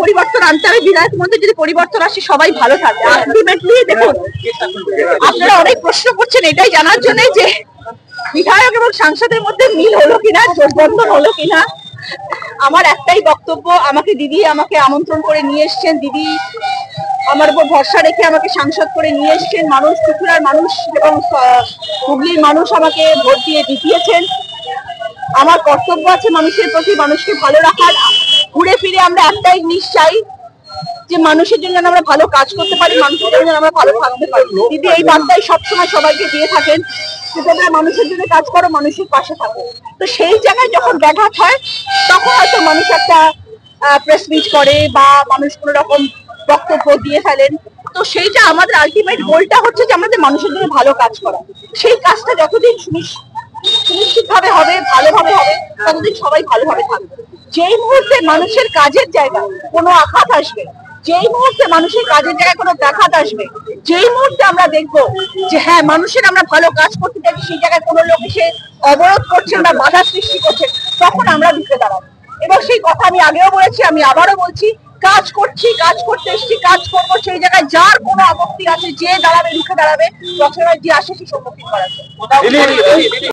পরিবর্তন আনতে হবে, বিধায়ক মধ্যে যদি পরিবর্তন আসে সবাই ভালো থাকবে। আলটিমেটলি দেখুন, আপনারা অনেক প্রশ্ন করছেন এটাই জানার জন্য যে বিধায়ক এবং সাংসদের মধ্যে মিল হলো কিনা, জোটবন্ধন হলো কিনা। আমার একটাই বক্তব্য, আমাকে দিদি আমাকে আমন্ত্রণ করে নিয়ে এসছেন, দিদি আমার উপর ভরসা রেখে আমাকে সাংসদ করে নিয়ে এসছেন। মানুষ, ত্রিপুরার মানুষ এবং হুগলির মানুষ আমাকে ভোট দিয়ে জিতিয়েছেন। আমার কর্তব্য আছে মানুষের প্রতি, মানুষকে ভালো রাখার। ঘুরে ফিরে আমরা একটাই জিনিস চাই যে মানুষের জন্য আমরা ভালো কাজ করতে পারি, মানুষের জন্য আমরা ভালো থাকতে পারি। দিদি এই বার্তাই সবসময় সবাইকে দিয়ে থাকেন যে তোমরা মানুষের জন্য কাজ করো, মানুষের পাশে থাকো। তো সেই জায়গায় যখন ব্যাঘাত হয় তখন হয়তো মানুষ একটা প্রেস মিট করে বা মানুষ কোনো রকম বক্তব্য দিয়ে ফেলেন। তো সেইটা আমাদের আলটিমেট গোলটা হচ্ছে যে আমাদের মানুষের জন্য ভালো কাজ করা। সেই কাজটা যতদিন সুনিশ্চিত ভাবে হবে, ভালোভাবে হবে, ততদিন সবাই ভালোভাবে থাকবে। যেই মুহূর্তে মানুষের কাজের জায়গায় কোনো আঘাত আসবে, যেই মুহূর্তে মানুষের কাজের জায়গায় কোনো ব্যাঘাত আসবে, যেই মুহূর্তে আমরা দেখবো যে হ্যাঁ মানুষের আমরা ভালো কাজ করতে চাইছি, সেই জায়গায় কোনো লোক এসে অবরোধ করছেন বা বাধা সৃষ্টি করছেন, তখন আমরা ঢুকে দাঁড়াবো। এবং সেই কথা আমি আগেও বলেছি, আমি আবারও বলছি, কাজ করছি, কাজ করতে এসছি, কাজ করবো। সেই জায়গায় যার কোনো আপত্তি আছে, যে দাঁড়াবে, রুখে দাঁড়াবে, যখন যে আসে সে সম্মুখীন করাচ্ছে।